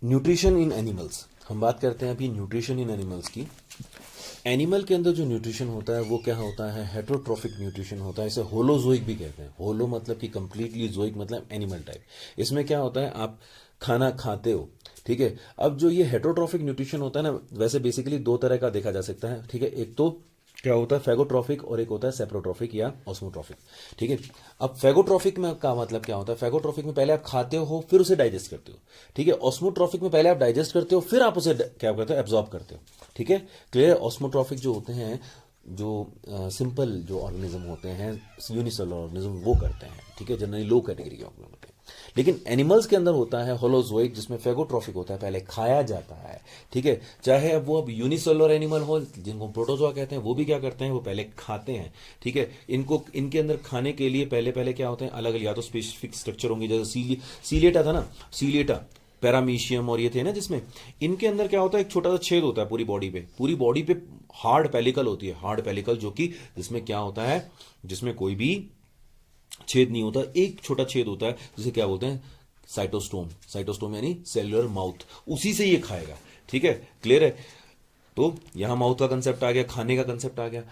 Nutrition in animals, हम बात करते हैं अभी न्यूट्रिशन इन एनिमल्स की। एनिमल के अंदर जो न्यूट्रिशन होता है वो क्या होता है, हेटरोट्रॉफिक न्यूट्रिशन होता है। इसे होलोजोइक भी कहते हैं। होलो मतलब कि कंप्लीटली, जोइक मतलब एनिमल टाइप। इसमें क्या होता है, आप खाना खाते हो, ठीक है। अब जो ये हेटरोट्रॉफिक न्यूट्रिशन होता है ना, वैसे बेसिकली दो तरह का देखा जा सकता है, ठीक है। एक तो क्या होता है फैगोट्रॉफिक, और एक होता है सेप्रोट्रॉफिक या ऑस्मोट्रॉफिक, ठीक है। अब फैगोट्रॉफिक में का मतलब क्या होता है, फैगोट्रॉफिक में पहले आप खाते हो फिर उसे डाइजेस्ट करते हो, ठीक है। ऑस्मोट्रॉफिक में पहले आप डाइजेस्ट करते हो फिर आप उसे क्या करते हो, एब्जॉर्ब करते हो, ठीक है। क्लियर। ऑस्मोट्रॉफिक जो होते हैं, जो सिंपल जो ऑर्गेनिज्म होते हैं, यूनिसेलुलर ऑर्गेनिज्म, वो करते हैं, ठीक है। जनरली लो कैटेगरी के ऑर्गेनिज्म होते हैं। लेकिन एनिमल्स के अंदर होता है होलोजोइक, जिसमें फेगोट्रॉफिक होता है, पहले खाया जाता है, ठीक है। चाहे अब वो अब यूनिसेलुलर एनिमल हो, जिनको प्रोटोजोआ कहते हैं, वो भी क्या करते हैं, वो पहले खाते हैं, ठीक है। इनको इनके अंदर खाने के लिए पहले पहले क्या होते हैं, अलग अलग या तो स्पेसिफिक स्ट्रक्चर होंगे, जैसे सीलिएटा था ना, सीलिएटा, पैरामीशियम और ये थे ना, जिसमें इनके अंदर क्या होता है, एक छोटा सा छेद होता है पूरी बॉडी पे हार्ड पेलिकल होती है, हार्ड पेलिकल, जो कि जिसमें क्या होता है, जिसमें कोई भी छेद नहीं होता, एक छोटा छेद होता है, जिसे क्या बोलते हैं, साइटोस्टोम। साइटोस्टोम यानी सेलुलर माउथ, उसी से ये खाएगा, ठीक है। क्लियर है। तो यहां माउथ का कंसेप्ट आ गया, खाने का कंसेप्ट आ गया।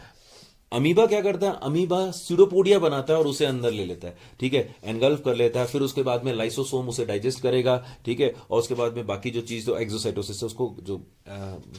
अमीबा क्या करता है, अमीबा स्यूडोपोडिया बनाता है और उसे अंदर ले लेता है, ठीक है, एनगल्फ कर लेता है। फिर उसके बाद में लाइसोसोम उसे डाइजेस्ट करेगा, ठीक है। और उसके बाद में बाकी जो चीज, तो एक्सोसाइटोसिस से उसको जो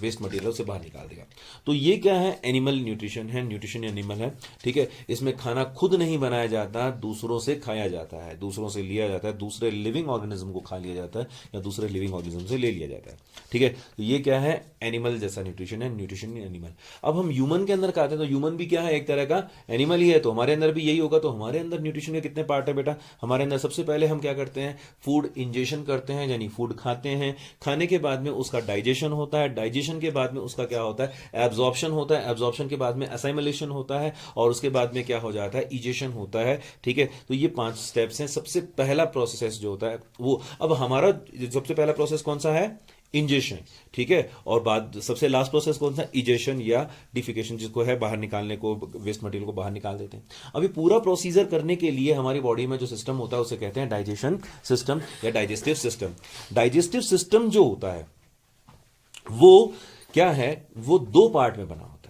वेस्ट मटेरियल उसे बाहर निकाल देगा। तो ये क्या है, एनिमल न्यूट्रिशन है, न्यूट्रिशन एनिमल है, ठीक है। इसमें खाना खुद नहीं बनाया जाता, दूसरों से खाया जाता है, दूसरों से लिया जाता है, दूसरे लिविंग ऑर्गेनिज्म को खा लिया जाता है या दूसरे लिविंग ऑर्गेनिज्म से ले लिया जाता है, ठीक है। तो ये क्या है, एनिमल जैसा न्यूट्रिशन है, न्यूट्रिशन एनिमल। अब हम ह्यूमन के अंदर खाते हैं, तो ह्यूमन भी क्या है, एक तरह का एनिमल ही है, तो हमारे अंदर भी यही होगा। तो हमारे अंदर न्यूट्रिशन के कितने पार्ट है बेटा, हमारे अंदर सबसे पहले हम क्या करते हैं, फूड इंजेशन करते हैं, यानी फूड खाते हैं। खाने के बाद में उसका डाइजेशन होता है, डाइजेशन के बाद में उसका क्या होता है, एब्जॉर्प्शन होता है, एब्जॉर्प्शन के बाद में असाइमिलेशन होता है, और उसके बाद में क्या हो जाता है, इजेशन होता है, ठीक है। तो ये 5 स्टेप्स हैं। सबसे पहला प्रोसेस जो होता है वो, अब हमारा सबसे पहला प्रोसेस कौन सा है, इंजेशन, ठीक है। और बाद सबसे लास्ट प्रोसेस कौन सा, इजेशन या डिफिकेशन, जिसको है बाहर निकालने को, वेस्ट मटेरियल को बाहर निकाल देते हैं। अभी पूरा प्रोसीजर करने के लिए हमारी बॉडी में जो सिस्टम होता है उसे कहते हैं डाइजेशन सिस्टम या डाइजेस्टिव सिस्टम। डाइजेस्टिव सिस्टम जो होता है वो क्या है, वो 2 पार्ट में बना होता है।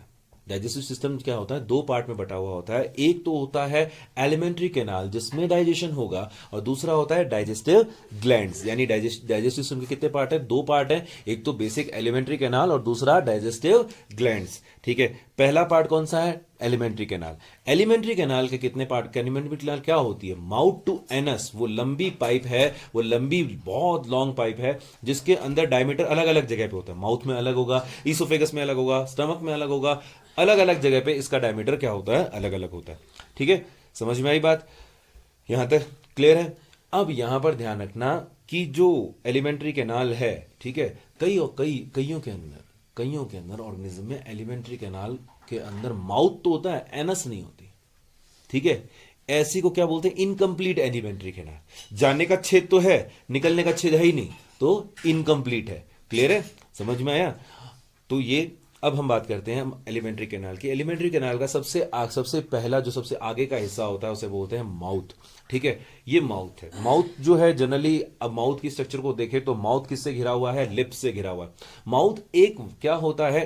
डाइजेस्टिव सिस्टम क्या होता है, 2 पार्ट में बटा हुआ होता है। एक तो होता है एलिमेंट्री कैनाल, जिसमें डाइजेशन होगा, और दूसरा होता है डाइजेस्टिव ग्लैंड्स। यानी डाइजेस्टिव सिस्टम के कितने पार्ट है, 2 पार्ट है। एक तो बेसिक एलिमेंट्री कैनाल और दूसरा डाइजेस्टिव ग्लैंड्स, ठीक है। पहला पार्ट कौन सा है, एलिमेंट्री कैनाल। एलिमेंट्री कैनाल के कितने पार्ट, एलिमेंट्री कैनाल क्या होती है, माउथ टू एनस, वो लंबी पाइप है, वो लंबी बहुत लॉन्ग पाइप है, जिसके अंदर डायमीटर अलग अलग जगह पे होता है। माउथ में अलग होगा, ईसोफेगस में अलग होगा, स्टमक में अलग होगा, अलग अलग जगह पे इसका डायमीटर क्या होता है, अलग अलग होता है, ठीक है। समझ में आई बात, यहां तक क्लियर है। अब यहां पर ध्यान रखना कि जो एलिमेंट्री कैनाल है, ठीक है, कईयों के अंदर ऑर्गेनिज्म में एलिमेंट्री कैनाल के अंदर माउथ तो होता है, एनस नहीं होती, ठीक है। ऐसी को क्या बोलते हैं, इनकम्प्लीट एलिमेंट्री कैनाल। जाने का छेद तो है, निकलने का छेद है ही नहीं, तो इनकम्प्लीट है। क्लियर है, समझ में आया। तो ये अब हम बात करते हैं एलिमेंट्री कैनाल की। एलिमेंट्री कैनाल का सबसे पहला जो सबसे आगे का हिस्सा होता है उसे बोलते हैं माउथ, ठीक है। ये माउथ है। माउथ जो है जनरली, अब माउथ की स्ट्रक्चर को देखें तो माउथ किससे घिरा हुआ है, लिप्स से घिरा हुआ है। माउथ एक क्या होता है,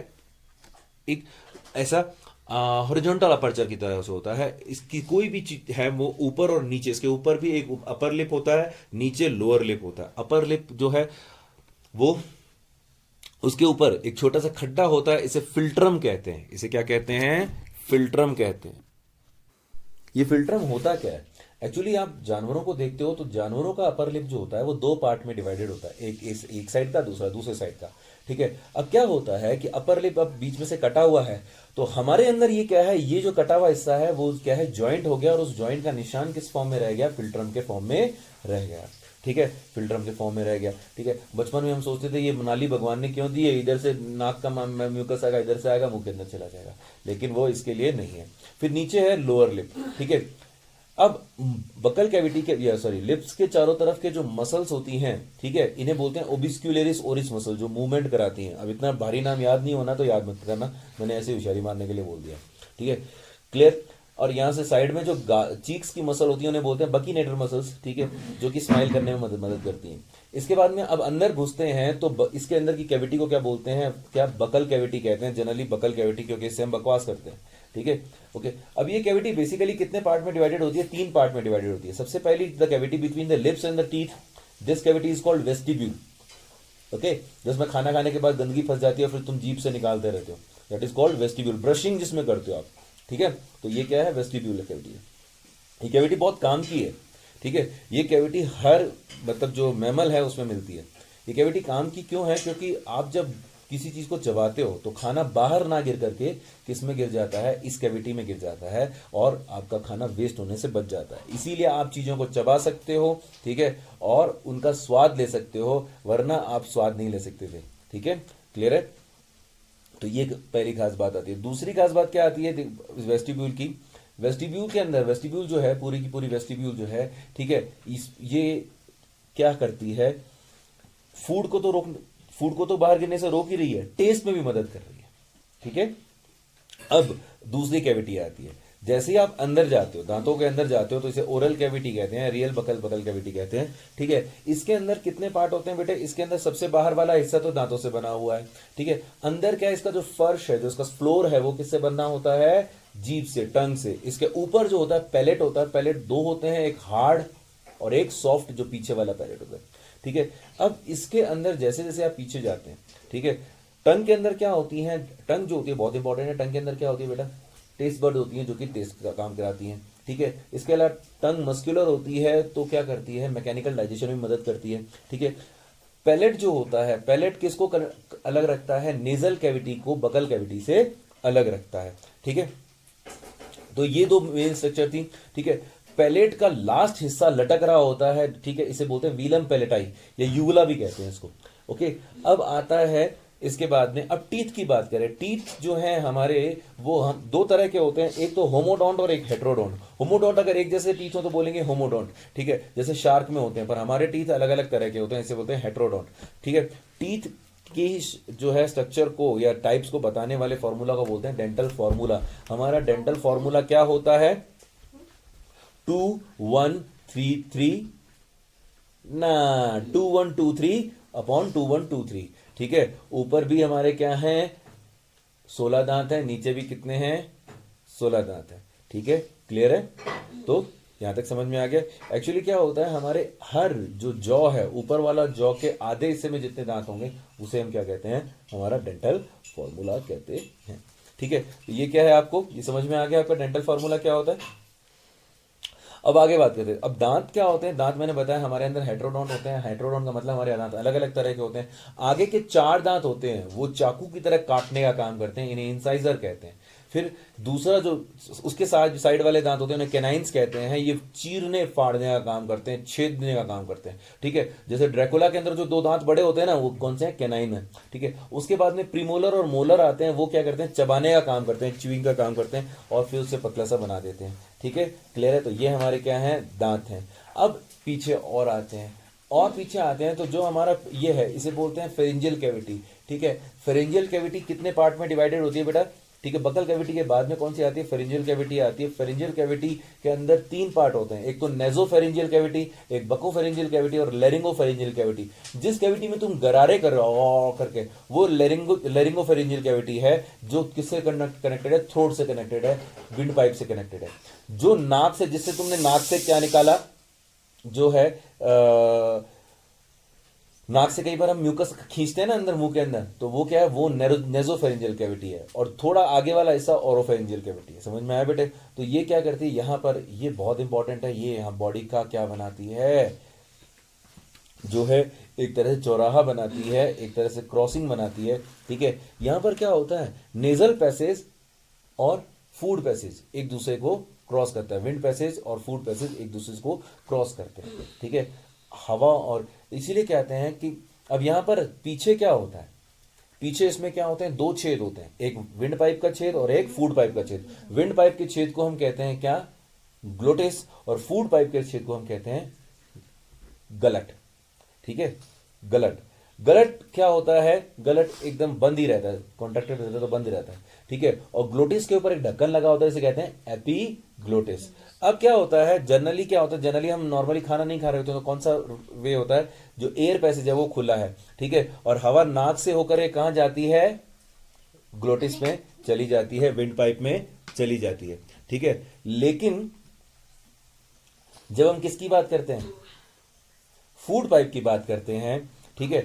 एक ऐसा हॉरिजॉन्टल अपर्चर की तरह से होता है। इसकी कोई भी चीज है वो ऊपर और नीचे, इसके ऊपर भी एक अपर लिप होता है, नीचे लोअर लिप होता है। अपर लिप जो है वो, उसके ऊपर एक छोटा सा खड्डा होता है, इसे फिल्ट्रम कहते हैं। इसे क्या कहते हैं, फिल्ट्रम कहते हैं। ये फिल्ट्रम होता क्या है, एक्चुअली आप जानवरों को देखते हो तो जानवरों का अपर लिप जो होता है वो 2 पार्ट में डिवाइडेड होता है, एक साइड का, दूसरा दूसरे साइड का, ठीक है। अब क्या होता है कि अपर लिप अब बीच में से कटा हुआ है, तो हमारे अंदर ये क्या है, ये जो कटा हुआ हिस्सा है वो क्या है, जॉइंट हो गया, और उस जॉइंट का निशान किस फॉर्म में रह गया, फिल्ट्रम के फॉर्म में रह गया, ठीक है। फिल्ट्रम के फॉर्म में रह गया, ठीक है। बचपन में हम सोचते थे ये नाली भगवान ने क्यों दी है, इधर से नाक का म्यूकस आएगा, इधर से आएगा, मुंह के अंदर चला जाएगा, लेकिन वो इसके लिए नहीं है। फिर नीचे है लोअर लिप, ठीक है। अब बकल कैविटी के, या सॉरी, लिप्स के चारों तरफ के जो मसल्स होती हैं, ठीक है, इन्हें बोलते हैं ओबिस्क्यूलरिस ओरिस मसल, जो मूवमेंट कराती हैं। अब इतना भारी नाम याद नहीं होना तो याद मत करना, मैंने ऐसे होशियारी मारने के लिए बोल दिया, ठीक है। क्लियर। और यहाँ से साइड में जो चीक्स की मसल होती है उन्हें बोलते हैं बकीनेटर मसल्स, ठीक है, जो कि स्माइल करने में मदद करती हैं। इसके बाद में अब अंदर घुसते हैं तो इसके अंदर की कैविटी को क्या बोलते हैं, क्या बकल कैविटी कहते हैं, जनरली बकल कैविटी, क्योंकि इससे हम बकवास करते हैं, ठीक है। ओके, अब ये कैविटी बेसिकली कितने पार्ट में डिवाइडेड होती है, 3 पार्ट में डिवाइडेड होती है। सबसे पहली the cavity between the lips and the teeth, this cavity is called vestibule. Okay, जिसमें खाना खाने के बाद गंदगी फंस जाती है फिर तुम जीभ से निकालते रहते हो, that is called vestibule. Brushing जिसमें करते हो आप, ठीक है, तो ये क्या है, वेस्टिब्यूल कैविटी है। ये कैविटी बहुत काम की है, ठीक है। ये कैविटी हर मतलब जो मैमल है उसमें मिलती है। ये कैविटी काम की क्यों है, क्योंकि आप जब किसी चीज को चबाते हो तो खाना बाहर ना गिर करके किस में गिर जाता है, इस कैविटी में गिर जाता है, और आपका खाना वेस्ट होने से बच जाता है। इसीलिए आप चीजों को चबा सकते हो, ठीक है, और उनका स्वाद ले सकते हो, वरना आप स्वाद नहीं ले सकते थे, ठीक है, क्लियर है। तो ये पहली खास बात आती है। दूसरी खास बात क्या आती है वेस्टिब्यूल की, वेस्टिब्यूल के अंदर, वेस्टिब्यूल जो है पूरी की पूरी वेस्टिब्यूल जो है, ठीक है, ये क्या करती है, फूड को तो बाहर गिरने से रोक ही रही है, टेस्ट में भी मदद कर रही है, ठीक है। अब दूसरी कैविटी आती है, जैसे ही आप अंदर जाते हो, दांतों के अंदर जाते हो, तो इसे ओरल कैविटी कहते हैं, रियल बकल कैविटी कहते हैं, ठीक है। इसके अंदर कितने पार्ट होते हैं बेटे, इसके अंदर सबसे बाहर वाला हिस्सा तो दांतों से बना हुआ है, ठीक है। अंदर क्या है, इसका जो फर्श है, जो इसका फ्लोर है, वो किससे बना होता है, जीभ से, टंग से। इसके ऊपर जो होता है पैलेट होता है, पैलेट 2 होते हैं, एक हार्ड और एक सॉफ्ट, जो पीछे वाला पैलेट होता है, ठीक है। अब इसके अंदर जैसे जैसे आप पीछे जाते हैं, ठीक है, टंग के अंदर क्या होती है, टंग जो होती है बहुत इंपॉर्टेंट है, टंग के अंदर क्या होती है बेटा, टेस्ट बर्ड होती है, जो कि टेस्ट का काम कराती हैं, ठीक है। इसके अलावा टंग मस्कुलर होती है, तो क्या करती है, मैकेनिकल डाइजेशन में मदद करती है, ठीक है। पैलेट जो होता है, पैलेट किसको अलग रखता है, नेजल कैविटी को बकल कैविटी से अलग रखता है, ठीक है। तो ये 2 मेन स्ट्रक्चर थी, ठीक है। पैलेट का लास्ट हिस्सा लटक रहा होता है, ठीक है, इसे बोलते हैं वीलम पैलेटाई, या यूगुला भी कहते हैं इसको, ओके। अब आता है इसके बाद में, अब टीथ की बात करें, टीथ जो है हमारे, वो हम 2 तरह के होते हैं, एक तो होमोडोंट और एक हेट्रोडोंट। होमोडोंट अगर एक जैसे टीथ हो तो बोलेंगे होमोडोंट, ठीक है, जैसे शार्क में होते हैं, पर हमारे टीथ अलग अलग तरह के होते हैं, इसे बोलते हैं हेट्रोडोंट, ठीक है। टीथ की जो है स्ट्रक्चर को या टाइप्स को बताने वाले फॉर्मूला को बोलते हैं डेंटल फॉर्मूला। हमारा डेंटल फॉर्मूला क्या होता है, 2 1 3 3 ना 2 1 2 3 अपॉन 2 1 2 3, ठीक है। ऊपर भी हमारे क्या हैं, 16 दांत है, नीचे भी कितने हैं, 16 दांत है, ठीक है, क्लियर है। तो यहां तक समझ में आ गया। एक्चुअली क्या होता है, हमारे हर जो जॉ है, ऊपर वाला जॉ के आधे हिस्से में जितने दांत होंगे उसे हम क्या कहते हैं, हमारा डेंटल फॉर्मूला कहते हैं, ठीक है। तो ये क्या है, आपको ये समझ में आ गया, आपका डेंटल फॉर्मूला क्या होता है। अब आगे बात करते हैं, अब दांत क्या होते हैं। दांत मैंने बताया हमारे अंदर हेट्रोडोंट होते हैं, हेट्रोडोंट का मतलब हमारे दांत अलग अलग तरह के होते हैं। आगे के 4 दांत होते हैं वो चाकू की तरह काटने का काम करते हैं, इन्हें इंसाइजर कहते हैं। फिर दूसरा जो उसके साइड वाले दांत होते हैं उन्हें कैनाइन्स कहते हैं, ये चीरने फाड़ने का काम करते हैं, छेदने का काम करते हैं, ठीक है। जैसे ड्रैकुला के अंदर जो 2 दांत बड़े होते हैं ना, वो कौन से हैं, कैनाइन है, ठीक है। उसके बाद में प्रीमोलर और मोलर आते हैं, वो क्या करते हैं, चबाने का काम करते हैं, च्यूइंग का काम करते हैं, और फिर उसे पतला सा बना देते हैं, ठीक है, क्लियर है। तो ये हमारे क्या हैं, दांत हैं। अब पीछे और आते हैं, और पीछे आते हैं, तो जो हमारा ये है इसे बोलते हैं फेरिंजियल कैविटी, ठीक है। फेरिंजियल कैविटी कितने पार्ट में डिवाइडेड होती है बेटा, ठीक है। बकल कैविटी के बाद में कौन सी आती है, फेरिंजियल कैविटी आती है। फेरिंजियल कैविटी के अंदर 3 पार्ट होते हैं, एक तो नेजोफेरिंजियल कैविटी, एक बकोफेरिंजियल कैविटी और लेरिंगोफेरिंजियल कैविटी। जिस कैविटी में तुम गरारे कर रहे हो करके, वो लेरिंगोफेरिंजियल कैविटी है, जो किससे कनेक्टेड है, थ्रोट से कनेक्टेड है, विंड पाइप से कनेक्टेड है। जो नाक से, जिससे तुमने नाक से क्या निकाला, जो है नाक से कई बार हम म्यूकस खींचते हैं ना अंदर मुंह के अंदर, तो वो क्या है, वो नेजोफेरिंजियल कैविटी है। और थोड़ा आगे वाला हिस्सा ओरोफेरिंजियल कैविटी है। समझ में आया बेटे। तो ये क्या करती है यहां पर, ये बहुत इंपॉर्टेंट है, ये यहां बॉडी का क्या बनाती है, जो है एक तरह से चौराहा बनाती है, एक तरह से क्रॉसिंग बनाती है, ठीक है। यहां पर क्या होता है, नेजल पैसेज और फूड पैसेज एक दूसरे को क्रॉस करता है, विंड पैसेज और फूड पैसेज एक दूसरे को क्रॉस करते हैं, ठीक है। हवा, और इसीलिए कहते हैं कि अब यहां पर पीछे क्या होता है, पीछे इसमें क्या होते हैं, 2 छेद होते हैं, एक विंड पाइप का छेद और एक फूड पाइप का छेद। विंड पाइप के छेद को हम कहते हैं क्या, ग्लोटिस, और फूड पाइप के छेद को हम कहते हैं गलट, ठीक है, गलट। गलट क्या होता है, गलट एकदम बंद ही रहता है, कॉन्ट्रैक्टेड रहता है तो बंद ही रहता है, ठीक है। और ग्लोटिस के ऊपर एक ढक्कन लगा होता है, इसे कहते हैं एपीग्लोटिस। अब क्या होता है, जनरली क्या होता है, जनरली हम नॉर्मली खाना नहीं खा रहे होते तो कौन सा वे होता है, जो एयर पैसेज है वो खुला है, ठीक है, और हवा नाक से होकर ये कहां जाती है, ग्लोटिस में चली जाती है, विंड पाइप में चली जाती है, ठीक है। लेकिन जब हम किसकी बात करते हैं, फूड पाइप की बात करते हैं, ठीक है,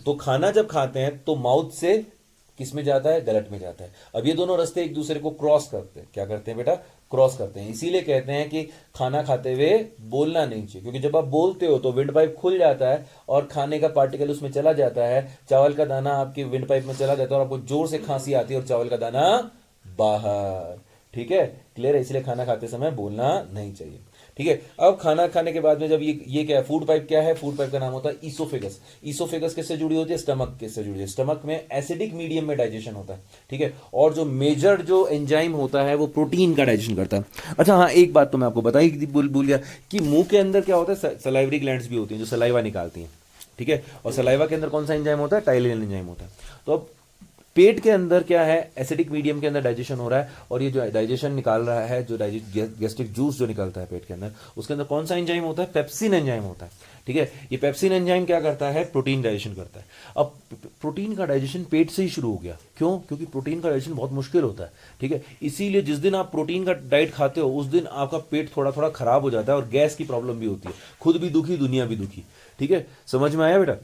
तो खाना जब खाते हैं तो माउथ से किस में जाता है, गलट में जाता है। अब ये दोनों रास्ते एक दूसरे को क्रॉस करते हैं, क्या करते हैं बेटा, क्रॉस करते हैं। इसीलिए कहते हैं कि खाना खाते हुए बोलना नहीं चाहिए, क्योंकि जब आप बोलते हो तो विंड पाइप खुल जाता है और खाने का पार्टिकल उसमें चला जाता है, चावल का दाना आपकी विंड पाइप में चला जाता है और आपको जोर से खांसी आती है और चावल का दाना बाहर, ठीक है, क्लियर है। इसलिए खाना खाते समय बोलना नहीं चाहिए, ठीक है। अब खाना खाने के बाद में जब ये क्या है, फूड पाइप क्या है, फूड पाइप का नाम होता है ईसोफेगस। ईसोफेगस किससे जुड़ी होती है, स्टमक किससे जुड़ी है, स्टमक में एसिडिक मीडियम में डाइजेशन होता है, ठीक है। और जो मेजर जो एंजाइम होता है वो प्रोटीन का डाइजेशन करता है। अच्छा हाँ, एक बात तो मैं आपको बताई भूल गया कि मुंह के अंदर क्या होता है, सलाइवरी ग्लैंड्स भी होती हैं जो सलाइवा निकालती हैं, ठीक है। और सलाइवा के अंदर कौन सा एंजाइम होता है, टाइलिन एंजाइम होता है। तो अब पेट के अंदर क्या है, एसिडिक मीडियम के अंदर डाइजेशन हो रहा है, और ये जो डाइजेशन निकाल रहा है, जो गैस्ट्रिक जूस जो निकलता है पेट के अंदर, उसके अंदर कौन सा एंजाइम होता है, पेप्सिन एंजाइम होता है, ठीक है। ये पेप्सिन एंजाइम क्या करता है, प्रोटीन डाइजेशन करता है। अब प्रोटीन का डाइजेशन पेट से ही शुरू हो गया, क्यों, क्योंकि प्रोटीन का डाइजेशन बहुत मुश्किल होता है, ठीक है। इसीलिए जिस दिन आप प्रोटीन का डाइट खाते हो उस दिन आपका पेट थोड़ा थोड़ा खराब हो जाता है और गैस की प्रॉब्लम भी होती है, खुद भी दुखी दुनिया भी दुखी, ठीक है। समझ में आया बेटा,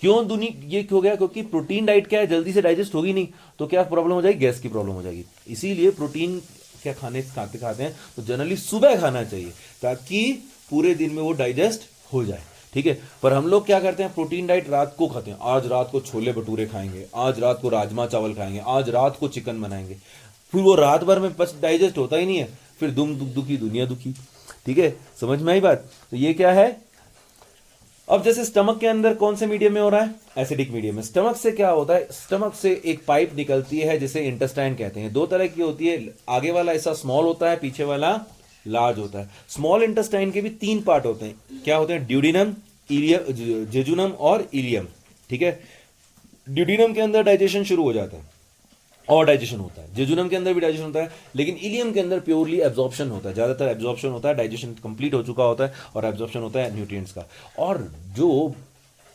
क्यों दुनिया ये हो गया, क्योंकि प्रोटीन डाइट क्या है, जल्दी से डाइजेस्ट होगी नहीं तो क्या प्रॉब्लम हो जाएगी, गैस की प्रॉब्लम हो जाएगी। इसीलिए प्रोटीन क्या खाते खाते हैं तो जनरली सुबह खाना चाहिए ताकि पूरे दिन में वो डाइजेस्ट हो जाए, ठीक है। पर हम लोग क्या करते हैं, प्रोटीन डाइट रात को खाते हैं, आज रात को छोले भटूरे खाएंगे, आज रात को राजमा चावल खाएंगे, आज रात को चिकन बनाएंगे, फिर वो रात भर में बस डाइजेस्ट होता ही नहीं है, फिर दुखी दुनिया दुखी, ठीक है। समझ में आई बात, तो ये क्या है। अब जैसे स्टमक के अंदर कौन से मीडियम में हो रहा है, एसिडिक मीडियम में। स्टमक से क्या होता है, स्टमक से एक पाइप निकलती है जिसे इंटेस्टाइन कहते हैं। दो तरह की होती है, आगे वाला ऐसा स्मॉल होता है, पीछे वाला लार्ज होता है। स्मॉल इंटेस्टाइन के भी 3 पार्ट होते हैं, क्या होते हैं, ड्यूडिनम, जेजुनम और इलियम, ठीक है। ड्यूडिनम के अंदर डाइजेशन शुरू हो जाता है और डाइजेशन होता है, जेजुनम के अंदर भी डाइजेशन होता है, लेकिन इलियम के अंदर प्योरली एब्जॉर्प्शन होता है, ज्यादातर एब्जॉर्प्शन होता है, डाइजेशन कंप्लीट हो चुका होता है और एब्जॉर्प्शन होता है न्यूट्रिएंट्स का। और जो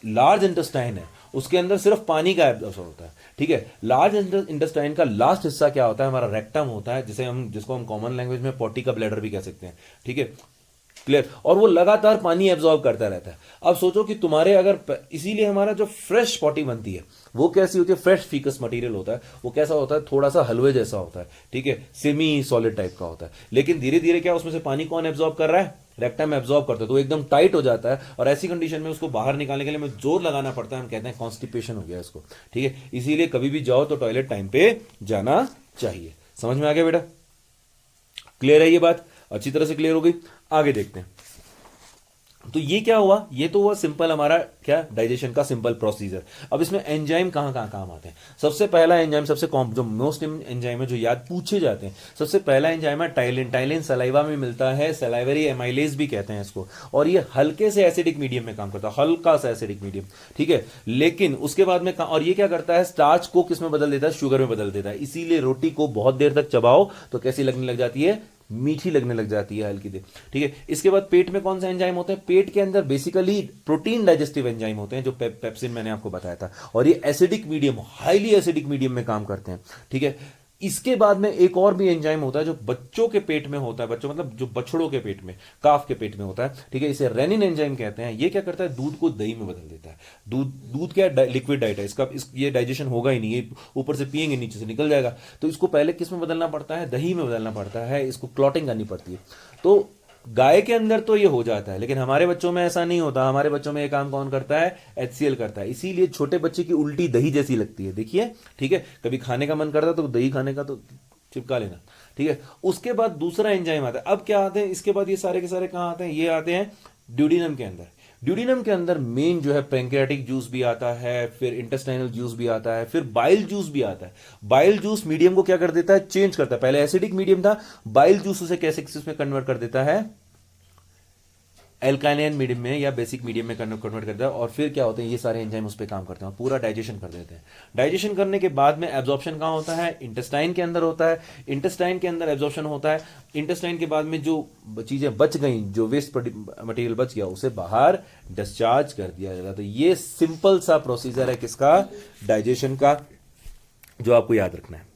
लार्ज इंटेस्टाइन है उसके अंदर सिर्फ पानी का एब्जॉर्प्शन होता है, ठीक है। लार्ज इंटेस्टाइन का लास्ट हिस्सा क्या होता है, हमारा रेक्टम होता है, जिसको हम कॉमन लैंग्वेज में पोटी का ब्लैडर भी कह सकते हैं, ठीक है, क्लियर। और वो लगातार पानी एब्जॉर्ब करता रहता है। अब सोचो कि तुम्हारे अगर, इसीलिए हमारा जो फ्रेश पॉटी बनती है वो कैसी होती है, फ्रेश फीकस मटेरियल होता है, वो कैसा होता है, थोड़ा सा हलवे जैसा होता है, ठीक है, सेमी सॉलिड टाइप का होता है। लेकिन धीरे धीरे क्या उसमें से पानी कौन एब्जॉर्ब कर रहा है, रेक्टम एब्जॉर्ब करता है, तो एकदम टाइट हो जाता है। और ऐसी कंडीशन में उसको बाहर निकालने के लिए हमें जोर लगाना पड़ता है, हम कहते हैं कॉन्स्टिपेशन हो गया इसको, ठीक है। इसीलिए कभी भी जाओ तो टॉयलेट टाइम पे जाना चाहिए। समझ में आ गया बेटा, क्लियर है ये बात, अच्छी तरह से क्लियर हो गई। आगे देखते हैं, तो ये क्या हुआ, ये तो हुआ सिंपल हमारा क्या, डाइजेशन का सिंपल प्रोसीजर। अब इसमें एंजाइम कहां कहां काम आते हैं। सबसे पहला एंजाइम, सबसे जो मोस्ट एंजाइम है जो याद पूछे जाते हैं, सबसे पहला एंजाइम है टाइलिन। टाइलिन सलाइवा में मिलता है, सलाइवरी एमाइलेज भी कहते हैं इसको, और ये हल्के से एसिडिक मीडियम में काम करता है, हल्का सा एसिडिक मीडियम, ठीक है। लेकिन उसके बाद में और ये क्या करता है, स्टार्च को किस में बदल देता है, शुगर में बदल देता है। इसीलिए रोटी को बहुत देर तक चबाओ तो कैसी लगने लग जाती है, मीठी लगने लग जाती है, हल्की देर, ठीक है। इसके बाद पेट में कौन सा एंजाइम होता है, पेट के अंदर बेसिकली प्रोटीन डाइजेस्टिव एंजाइम होते हैं, जो पेप्सिन मैंने आपको बताया था, और ये acidic medium, highly acidic medium में काम करते हैं, ठीक है। इसके बाद में एक और भी एंजाइम होता है जो बच्चों के पेट में होता है, बच्चों मतलब जो बछड़ों के पेट में, काफ के पेट में होता है, ठीक है, इसे रेनिन एंजाइम कहते हैं। ये क्या करता है, दूध को दही में बदल देता है। दूध क्या लिक्विड डाइट है, ये डाइजेशन होगा ही नहीं, ये ऊपर से पिएंगे नीचे से निकल जाएगा, तो इसको पहले किस में बदलना पड़ता है, दही में बदलना पड़ता है, इसको क्लॉटिंग करनी पड़ती है। तो गाय के अंदर तो ये हो जाता है, लेकिन हमारे बच्चों में ऐसा नहीं होता। हमारे बच्चों में ये काम कौन करता है, HCl करता है। इसीलिए छोटे बच्चे की उल्टी दही जैसी लगती है, देखिए, ठीक है। कभी खाने का मन करता है तो दही खाने का तो चिपका लेना, ठीक है। उसके बाद दूसरा एंजाइम आता है। अब क्या आते हैं इसके बाद, ये सारे के सारे कहां आते हैं, ये आते हैं ड्यूडिनम के अंदर। ड्यूडिनम के अंदर मेन जो है पैंक्रियाटिक जूस भी आता है, फिर इंटेस्टाइनल जूस भी आता है, फिर बाइल जूस भी आता है। बाइल जूस मीडियम को क्या कर देता है, चेंज करता है। पहले एसिडिक मीडियम था, बाइल जूस उसे कैसे किस में कन्वर्ट कर देता है, एल्कालाइन मीडियम में या बेसिक मीडियम में कन्वर्ट करता है, और फिर क्या होता है, ये सारे एंजाइम उस पर काम करते हैं और पूरा डाइजेशन कर देते हैं। डाइजेशन करने के बाद में एब्जॉर्प्शन कहाँ होता है, इंटेस्टाइन के अंदर होता है। इंटेस्टाइन के अंदर एब्जॉर्प्शन होता है। इंटेस्टाइन के बाद में जो चीजें बच गई, जो वेस्ट मटेरियल बच गया, उसे बाहर डिस्चार्ज कर दिया जाता है। तो ये सिंपल सा प्रोसीजर है किसका, डाइजेशन का, जो आपको याद रखना है।